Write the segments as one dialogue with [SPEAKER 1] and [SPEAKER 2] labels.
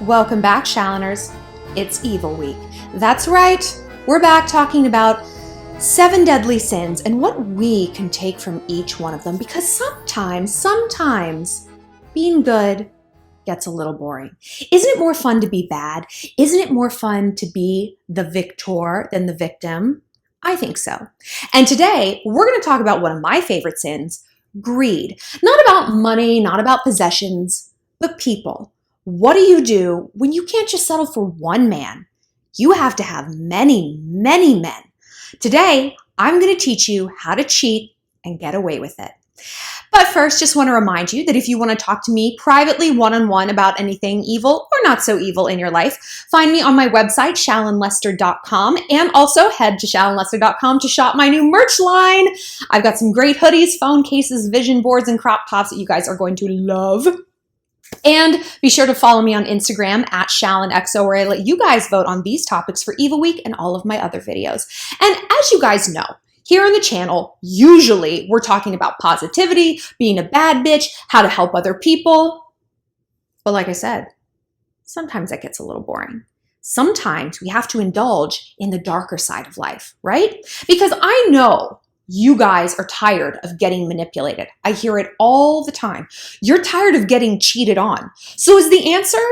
[SPEAKER 1] Welcome back, Shalloners. It's Evil Week. That's right, we're back talking about 7 deadly sins and what we can take from each one of them, because sometimes being good gets a little boring. Isn't it more fun to be bad? Isn't it more fun to be the victor than the victim? I think so. And today, we're going to talk about one of my favorite sins, greed. Not about money, not about possessions, but people. What do you do when you can't just settle for one man? You have to have many men. Today, I'm going to teach you how to cheat and get away with it. But first, just want to remind you that if you want to talk to me privately one-on-one about anything evil or not so evil in your life, find me on my website, shallonlester.com, and also head to shallonlester.com to shop my new merch line. I've got some great hoodies, phone cases, vision boards, and crop tops that you guys are going to love. And be sure to follow me on Instagram at ShallonXO, where I let you guys vote on these topics for Evil Week and all of my other videos. And as you guys know, here on the channel, usually we're talking about positivity, being a bad bitch, how to help other people. But like I said, sometimes that gets a little boring. Sometimes we have to indulge in the darker side of life, right? Because I know you guys are tired of getting manipulated. I hear it all the time. You're tired of getting cheated on. So is the answer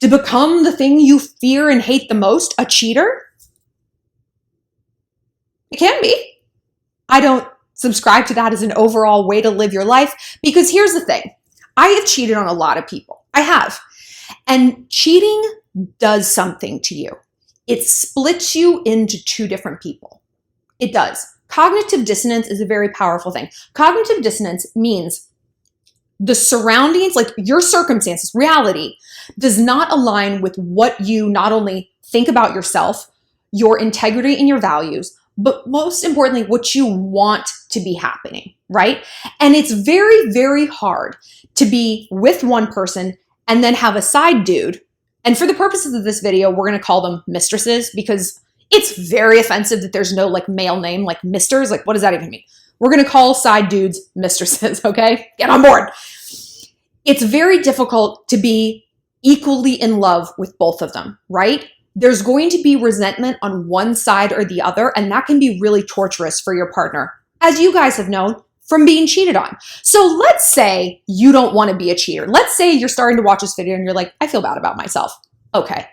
[SPEAKER 1] to become the thing you fear and hate the most, a cheater? It can be. I don't subscribe to that as an overall way to live your life, because here's the thing. I have cheated on a lot of people. I have. And cheating does something to you. It splits you into 2 different people. It does. Cognitive dissonance is a very powerful thing. Cognitive dissonance means the surroundings, like your circumstances, reality, does not align with what you not only think about yourself, your integrity and your values, but most importantly, what you want to be happening, right? And it's very, very hard to be with one person and then have a side dude. And for the purposes of this video, we're going to call them mistresses, because it's very offensive that there's no like male name like misters. Like, what does that even mean? We're going to call side dudes mistresses, okay? Get on board. It's very difficult to be equally in love with both of them, right? There's going to be resentment on one side or the other, and that can be really torturous for your partner, as you guys have known from being cheated on. So let's say you don't want to be a cheater. Let's say you're starting to watch this video and you're like, I feel bad about myself. Okay,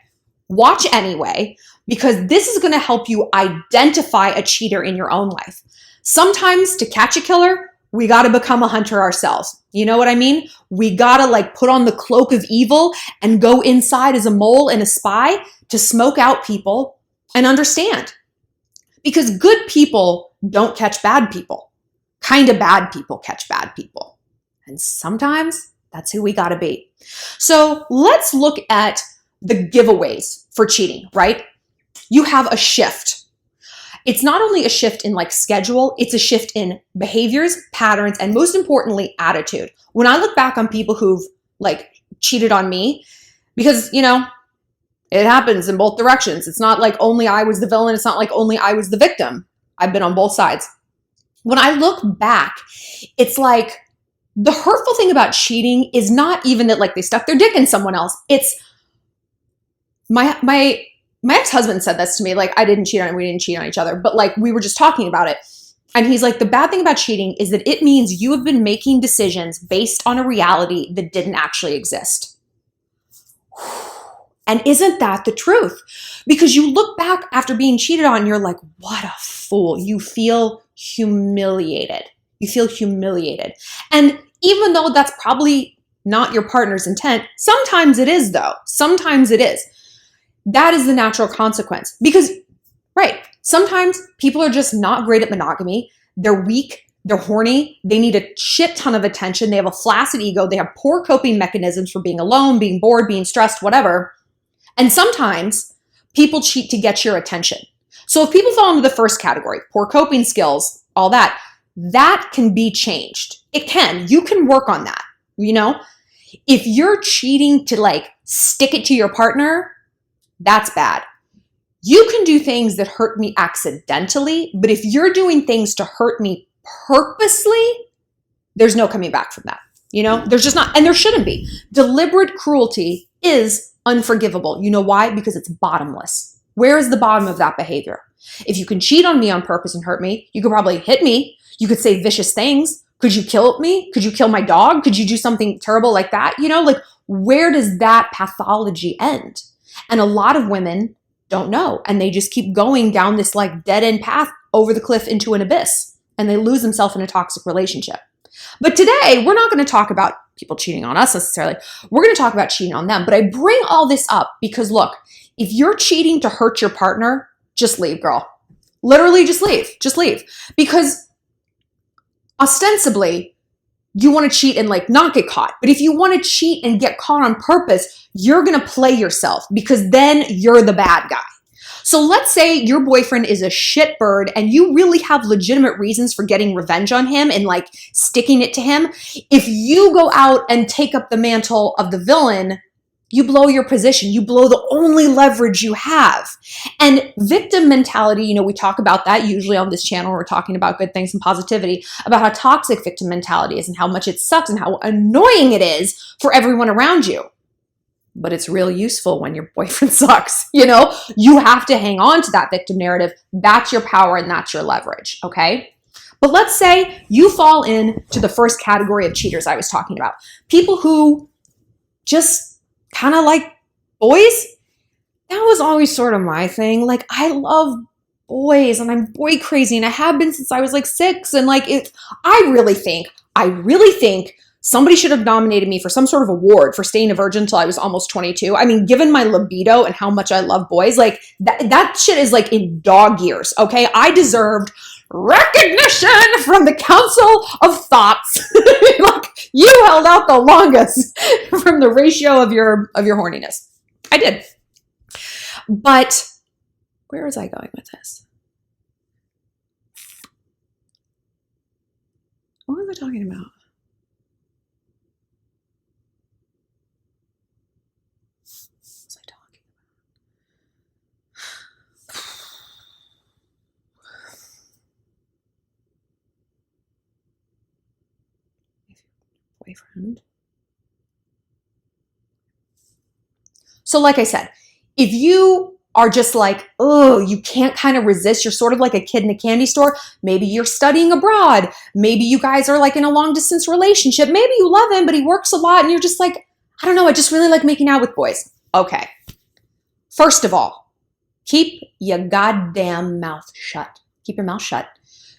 [SPEAKER 1] watch anyway, because this is going to help you identify a cheater in your own life. Sometimes to catch a killer, we got to become a hunter ourselves. You know what I mean? We got to like put on the cloak of evil and go inside as a mole and a spy to smoke out people and understand. Because good people don't catch bad people. Kind of bad people catch bad people. And sometimes that's who we got to be. So let's look at the giveaways for cheating, right? You have a shift. It's not only a shift in like schedule, it's a shift in behaviors, patterns, and most importantly, attitude. When I look back on people who've like cheated on me, because, you know, it happens in both directions. It's not like only I was the villain. It's not like only I was the victim. I've been on both sides. When I look back, it's like the hurtful thing about cheating is not even that like they stuck their dick in someone else. It's my ex-husband said this to me, like I didn't cheat on him, we didn't cheat on each other, but like we were just talking about it. And he's like, the bad thing about cheating is that it means you have been making decisions based on a reality that didn't actually exist. And isn't that the truth? Because you look back after being cheated on, you're like, what a fool. You feel humiliated. You feel humiliated. And even though that's probably not your partner's intent, sometimes it is though. Sometimes it is. That is the natural consequence. Because, right, sometimes people are just not great at monogamy. They're weak. They're horny. They need a shit ton of attention. They have a flaccid ego. They have poor coping mechanisms for being alone, being bored, being stressed, whatever. And sometimes people cheat to get your attention. So if people fall into the first category, poor coping skills, all that can be changed. It can. You can work on that, you know? If you're cheating to like stick it to your partner, that's bad. You can do things that hurt me accidentally, but if you're doing things to hurt me purposely, there's no coming back from that. You know, there's just not, and there shouldn't be. Deliberate cruelty is unforgivable. You know why? Because it's bottomless. Where is the bottom of that behavior? If you can cheat on me on purpose and hurt me, you could probably hit me. You could say vicious things. Could you kill me? Could you kill my dog? Could you do something terrible like that? You know, like where does that pathology end? And a lot of women don't know. And they just keep going down this like dead end path over the cliff into an abyss. And they lose themselves in a toxic relationship. But today, we're not going to talk about people cheating on us necessarily. We're going to talk about cheating on them. But I bring all this up because look, if you're cheating to hurt your partner, just leave, girl. Literally just leave. Just leave. Because ostensibly, you want to cheat and like not get caught. But if you want to cheat and get caught on purpose, you're going to play yourself because then you're the bad guy. So let's say your boyfriend is a shitbird and you really have legitimate reasons for getting revenge on him and like sticking it to him. If you go out and take up the mantle of the villain, you blow your position. You blow the only leverage you have. And victim mentality, you know, we talk about that usually on this channel. We're talking about good things and positivity, about how toxic victim mentality is and how much it sucks and how annoying it is for everyone around you. But it's really useful when your boyfriend sucks. You know, you have to hang on to that victim narrative. That's your power and that's your leverage. Okay. But let's say you fall into the first category of cheaters I was talking about. People who just kind of like boys. That was always sort of my thing. Like I love boys and I'm boy crazy and I have been since I was like 6. And like I really think somebody should have nominated me for some sort of award for staying a virgin until I was almost 22. I mean, given my libido and how much I love boys, like that shit is like in dog years, okay? I deserved recognition from the Council of Thoughts. Like you held out the longest from the ratio of your horniness. I did. But where was I going with this? What was I talking about? Boyfriend. So like I said, if you are just like, oh, you can't kind of resist, you're sort of like a kid in a candy store. Maybe you're studying abroad. Maybe you guys are like in a long distance relationship. Maybe you love him, but he works a lot and you're just like, I don't know, I just really like making out with boys. Okay. First of all, keep your goddamn mouth shut. Keep your mouth shut.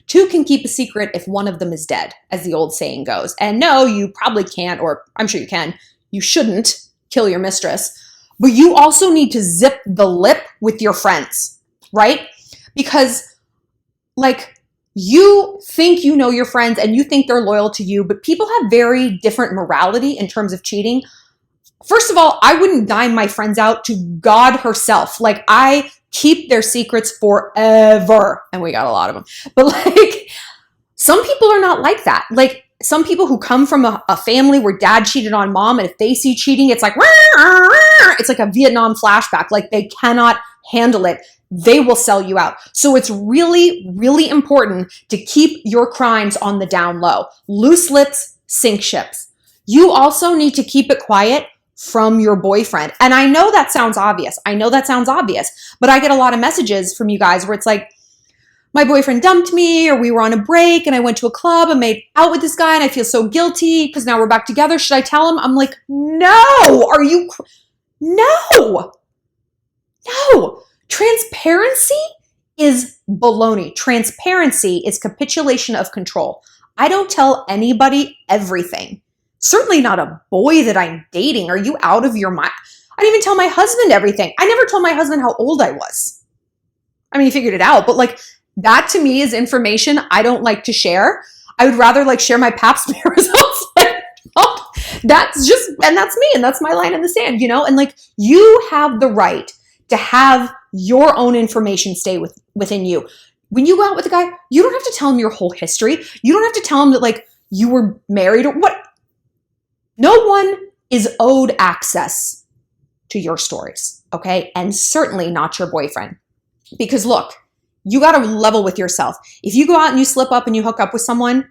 [SPEAKER 1] 2 can keep a secret if one of them is dead, as the old saying goes. And no, you probably can't, or I'm sure you can. You shouldn't kill your mistress. But you also need to zip the lip with your friends, right? Because, like, you think you know your friends and you think they're loyal to you, but people have very different morality in terms of cheating. First of all, I wouldn't dime my friends out to God herself. Like, I keep their secrets forever. And we got a lot of them. But like, some people are not like that. Like some people who come from a family where dad cheated on mom, and if they see cheating, it's like, it's like a Vietnam flashback. Like they cannot handle it. They will sell you out. So it's really, really important to keep your crimes on the down low. Loose lips sink ships. You also need to keep it quiet from your boyfriend. And I know that sounds obvious. But I get a lot of messages from you guys where it's like, my boyfriend dumped me, or we were on a break and I went to a club and made out with this guy and I feel so guilty because now we're back together. Should I tell him? I'm like, no, no. Transparency is baloney. Transparency is capitulation of control. I don't tell anybody everything. Certainly not a boy that I'm dating. Are you out of your mind? I didn't even tell my husband everything. I never told my husband how old I was. I mean, he figured it out, but like that to me is information I don't like to share. I would rather like share my pap smear results. That's me and that's my line in the sand, you know? And like you have the right to have your own information stay within you. When you go out with a guy, you don't have to tell him your whole history. You don't have to tell him that like you were married or what. No one is owed access to your stories, okay? And certainly not your boyfriend. Because look, you got to level with yourself. If you go out and you slip up and you hook up with someone,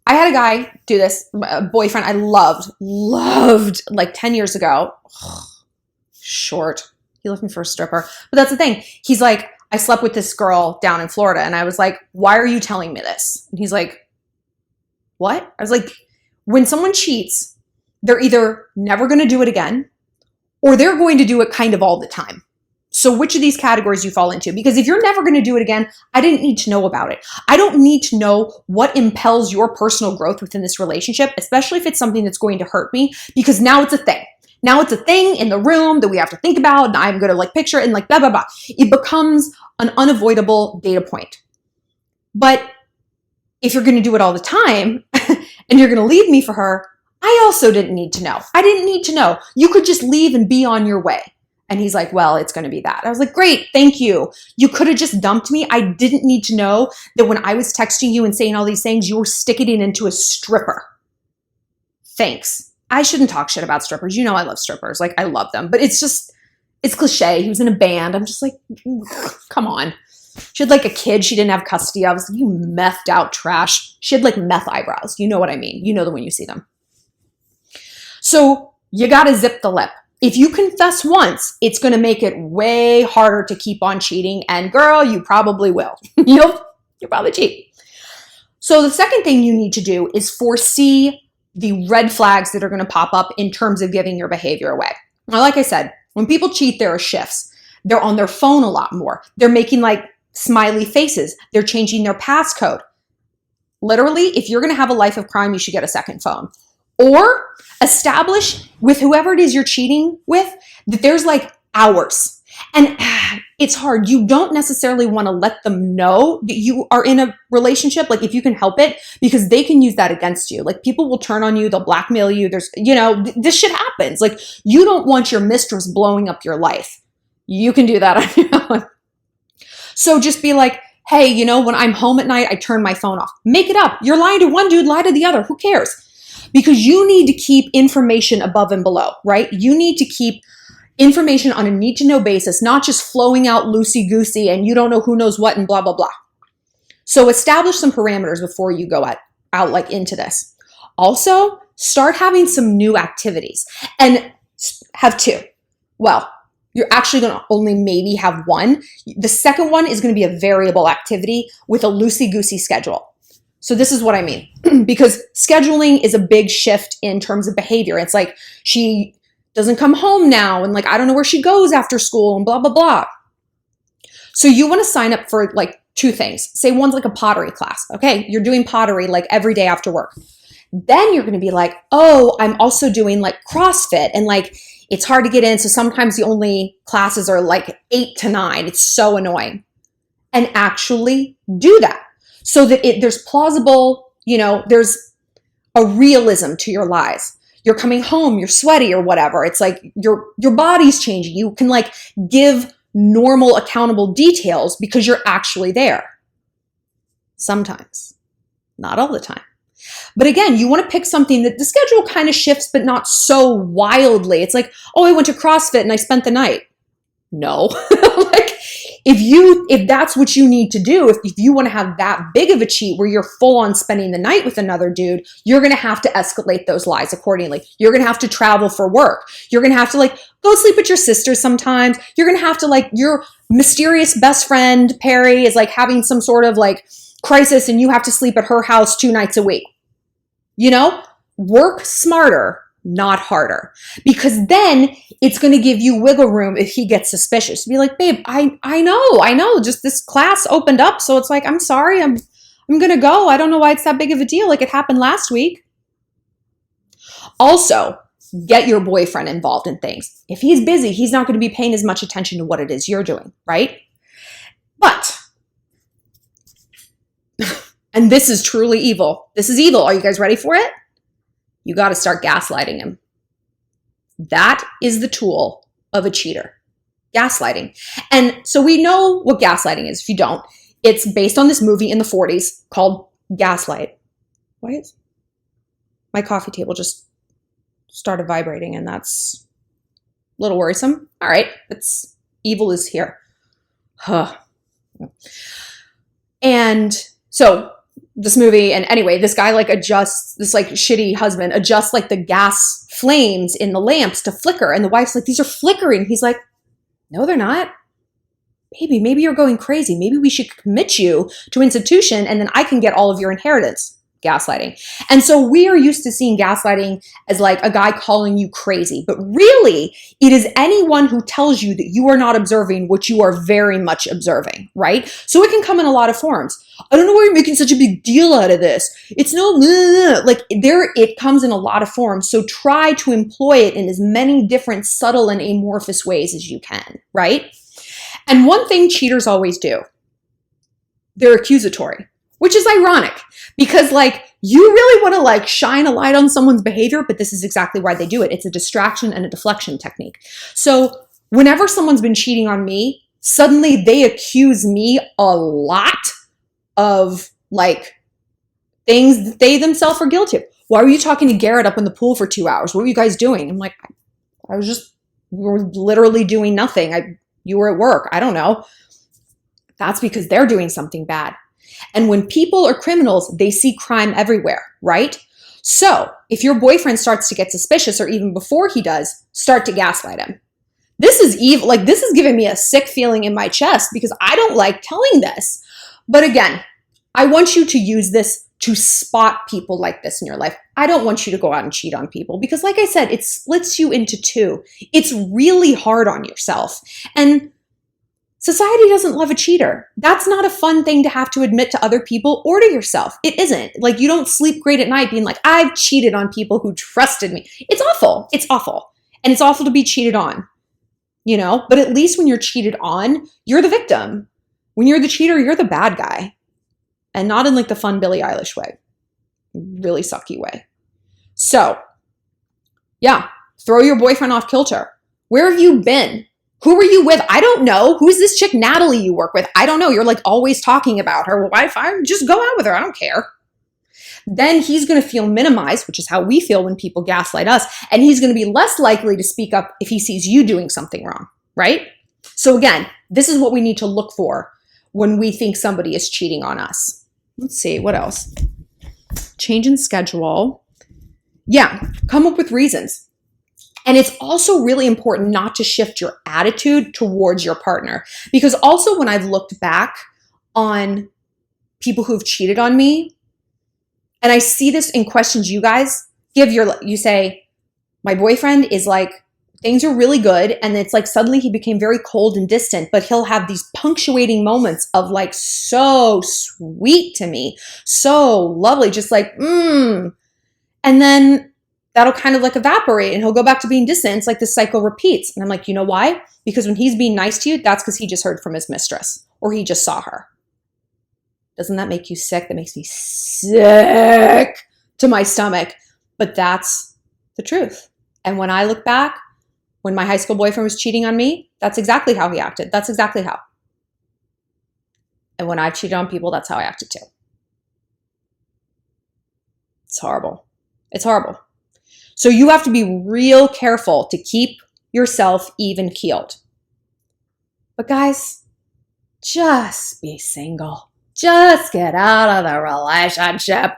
[SPEAKER 1] I had a guy do this, a boyfriend I loved like 10 years ago. Short. He left me for a stripper. But that's the thing. He's like, I slept with this girl down in Florida. And I was like, why are you telling me this? And he's like, what? I was like, when someone cheats, they're either never going to do it again or they're going to do it kind of all the time. So which of these categories you fall into? Because if you're never going to do it again, I didn't need to know about it. I don't need to know what impels your personal growth within this relationship, especially if it's something that's going to hurt me, because now it's a thing. Now it's a thing in the room that we have to think about, and I'm going to like picture it and like blah, blah, blah. It becomes an unavoidable data point. But if you're going to do it all the time and you're going to leave me for her, I also didn't need to know. I didn't need to know. You could just leave and be on your way. And he's like, well, it's going to be that. I was like, great, thank you. You could have just dumped me. I didn't need to know that when I was texting you and saying all these things, you were sticking it into a stripper. Thanks. I shouldn't talk shit about strippers. You know I love strippers. Like, I love them. But it's just, it's cliche. He was in a band. I'm just like, come on. She had like a kid she didn't have custody of. I was like, you methed out trash. She had like meth eyebrows. You know what I mean. You know them when you see them. So you got to zip the lip. If you confess once, it's going to make it way harder to keep on cheating. And girl, you probably will. You'll probably cheat. So the second thing you need to do is foresee the red flags that are going to pop up in terms of giving your behavior away. Now, like I said, when people cheat, there are shifts. They're on their phone a lot more. They're making like smiley faces. They're changing their passcode. Literally, if you're going to have a life of crime, you should get a second phone. Or establish with whoever it is you're cheating with that there's like hours. And it's hard. You don't necessarily want to let them know that you are in a relationship, like if you can help it, because they can use that against you. Like people will turn on you, they'll blackmail you. There's, this shit happens. Like you don't want your mistress blowing up your life. You can do that on your own. So just be like, hey, when I'm home at night, I turn my phone off. Make it up. You're lying to one dude, lie to the other. Who cares? Because you need to keep information above and below, right? You need to keep information on a need-to-know basis, not just flowing out loosey-goosey and you don't know who knows what and blah, blah, blah. So establish some parameters before you go out like into this. Also, start having some new activities and have two. Well, you're actually going to only maybe have one. The second one is going to be a variable activity with a loosey-goosey schedule. So this is what I mean, because scheduling is a big shift in terms of behavior. It's like she doesn't come home now and like I don't know where she goes after school and blah, blah, blah. So you want to sign up for like two things. Say one's like a pottery class. Okay, you're doing pottery like every day after work. Then you're going to be like, oh, I'm also doing like CrossFit and like it's hard to get in. So sometimes the only classes are like 8 to 9. It's so annoying. And actually do that. So that there's plausible, there's a realism to your lies. You're coming home, you're sweaty or whatever. It's like your body's changing. You can like give normal, accountable details because you're actually there. Sometimes, not all the time. But again, you want to pick something that the schedule kind of shifts, but not so wildly. It's like, oh, I went to CrossFit and I spent the night. No, like if that's what you need to do, if you want to have that big of a cheat where you're full on spending the night with another dude, you're going to have to escalate those lies accordingly. You're going to have to travel for work. You're going to have to like go sleep with your sister sometimes. You're going to have to like your mysterious best friend, Perry, is like having some sort of like crisis and you have to sleep at her house 2 nights a week. Work smarter, not harder, because then it's going to give you wiggle room if he gets suspicious. Be like, babe, I know, just this class opened up. So it's like, I'm sorry, I'm going to go. I don't know why it's that big of a deal. Like it happened last week. Also, get your boyfriend involved in things. If he's busy, he's not going to be paying as much attention to what it is you're doing, right? But, and this is truly evil. This is evil. Are you guys ready for it? You got to start gaslighting him. That is the tool of a cheater. Gaslighting. And so we know what gaslighting is. If you don't, it's based on this movie in the 40s called Gaslight. Why is my coffee table just started vibrating and that's a little worrisome? All right. Evil is here. And so this movie. And anyway, this guy like adjusts, this like shitty husband adjusts like the gas flames in the lamps to flicker. And the wife's like, these are flickering. He's like, no, they're not. Baby, maybe you're going crazy. Maybe we should commit you to institution and then I can get all of your inheritance. Gaslighting. And so we are used to seeing gaslighting as like a guy calling you crazy, but really it is anyone who tells you that you are not observing what you are very much observing, right? So it can come in a lot of forms. I don't know why you're making such a big deal out of this. It's no, like it comes in a lot of forms. So try to employ it in as many different subtle and amorphous ways as you can, right? And one thing cheaters always do, they're accusatory. Which is ironic because like you really want to like shine a light on someone's behavior, but this is exactly why they do it. It's a distraction and a deflection technique. So whenever someone's been cheating on me, suddenly they accuse me a lot of like things that they themselves are guilty of. Why were you talking to Garrett up in the pool for 2 hours? What were you guys doing? I'm like, we were literally doing nothing. You were at work. I don't know. That's because they're doing something bad. And when people are criminals, they see crime everywhere, right? So if your boyfriend starts to get suspicious or even before he does, start to gaslight him. This is evil. Like this is giving me a sick feeling in my chest because I don't like telling this. But again, I want you to use this to spot people like this in your life. I don't want you to go out and cheat on people because like I said, it splits you into two. It's really hard on yourself. And society doesn't love a cheater. That's not a fun thing to have to admit to other people or to yourself. It isn't. Like you don't sleep great at night being like, I've cheated on people who trusted me. It's awful. It's awful. And it's awful to be cheated on, you know, but at least when you're cheated on, you're the victim. When you're the cheater, you're the bad guy and not in like the fun Billie Eilish way, really sucky way. So yeah, throw your boyfriend off kilter. Where have you been? Who are you with? I don't know. Who's this chick Natalie you work with? I don't know. You're like always talking about her. Well, why fine? Just go out with her. I don't care. Then he's going to feel minimized, which is how we feel when people gaslight us. And he's going to be less likely to speak up if he sees you doing something wrong, right? So again, this is what we need to look for when we think somebody is cheating on us. Let's see, what else? Change in schedule. Yeah, come up with reasons. And it's also really important not to shift your attitude towards your partner. Because also when I've looked back on people who've cheated on me, and I see this in questions you guys give, you say, my boyfriend is like, things are really good. And it's like suddenly he became very cold and distant, but he'll have these punctuating moments of like so sweet to me, so lovely, just like, And then that'll kind of like evaporate and he'll go back to being distant. It's like this cycle repeats. And I'm like, you know why? Because when he's being nice to you, that's because he just heard from his mistress or he just saw her. Doesn't that make you sick? That makes me sick to my stomach. But that's the truth. And when I look back, when my high school boyfriend was cheating on me, that's exactly how he acted. That's exactly how. And when I've cheated on people, that's how I acted too. It's horrible. It's horrible. So you have to be real careful to keep yourself even keeled. But guys, just be single. Just get out of the relationship.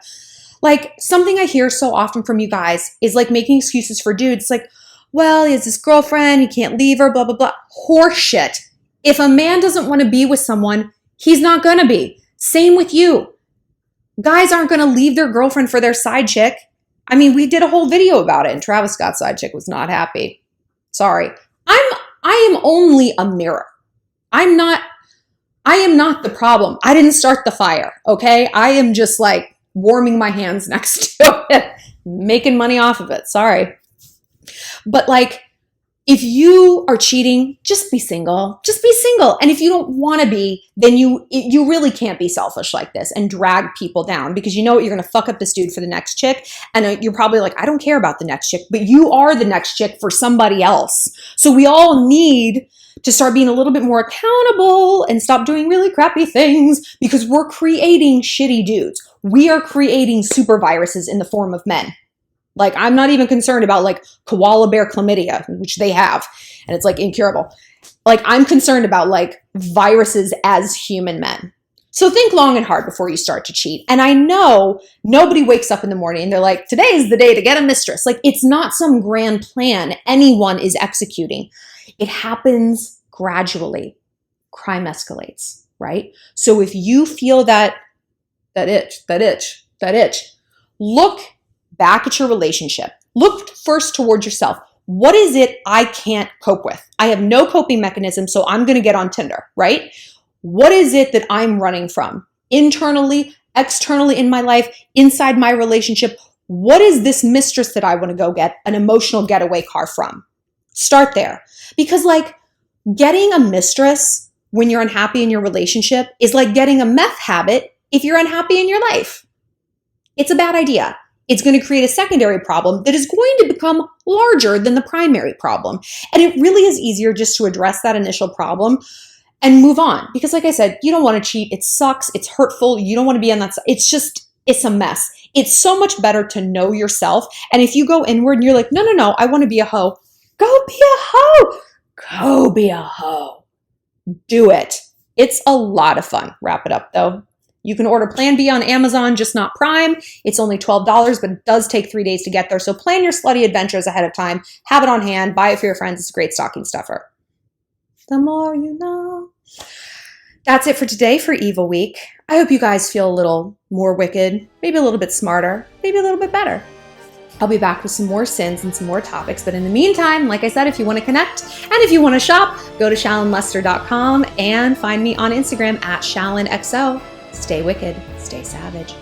[SPEAKER 1] Like something I hear so often from you guys is like making excuses for dudes. It's like, well, he has this girlfriend, he can't leave her, blah, blah, blah. Horseshit. If a man doesn't want to be with someone, he's not going to be. Same with you. Guys aren't going to leave their girlfriend for their side chick. I mean, we did a whole video about it and Travis Scott's side chick was not happy. Sorry. I am only a mirror. I am not the problem. I didn't start the fire, okay? I am just like warming my hands next to it, making money off of it. Sorry. But like, if you are cheating, just be single. Just be single. And if you don't want to be, then you really can't be selfish like this and drag people down because you know what? You're going to fuck up this dude for the next chick. And you're probably like, I don't care about the next chick, but you are the next chick for somebody else. So we all need to start being a little bit more accountable and stop doing really crappy things because we're creating shitty dudes. We are creating super viruses in the form of men. Like, I'm not even concerned about like koala bear chlamydia, which they have, and it's like incurable. Like, I'm concerned about like viruses as human men. So think long and hard before you start to cheat. And I know nobody wakes up in the morning and they're like, today's the day to get a mistress. Like, it's not some grand plan anyone is executing. It happens gradually. Crime escalates, right? So if you feel that itch, look back at your relationship. Look first towards yourself. What is it I can't cope with? I have no coping mechanism, so I'm going to get on Tinder, right? What is it that I'm running from? Internally, externally in my life, inside my relationship? What is this mistress that I want to go get an emotional getaway car from? Start there. Because like getting a mistress when you're unhappy in your relationship is like getting a meth habit if you're unhappy in your life. It's a bad idea. It's going to create a secondary problem that is going to become larger than the primary problem. And it really is easier just to address that initial problem and move on. Because like I said, you don't want to cheat. It sucks. It's hurtful. You don't want to be on that side. It's a mess. It's so much better to know yourself. And if you go inward and you're like, no, I want to be a hoe. Go be a hoe. Go be a hoe. Do it. It's a lot of fun. Wrap it up though. You can order Plan B on Amazon, just not Prime. It's only $12, but it does take 3 days to get there. So plan your slutty adventures ahead of time. Have it on hand. Buy it for your friends. It's a great stocking stuffer. The more you know. That's it for today for Evil Week. I hope you guys feel a little more wicked, maybe a little bit smarter, maybe a little bit better. I'll be back with some more sins and some more topics. But in the meantime, like I said, if you want to connect and if you want to shop, go to shallonlester.com and find me on Instagram at ShallonXO. Stay wicked, stay savage.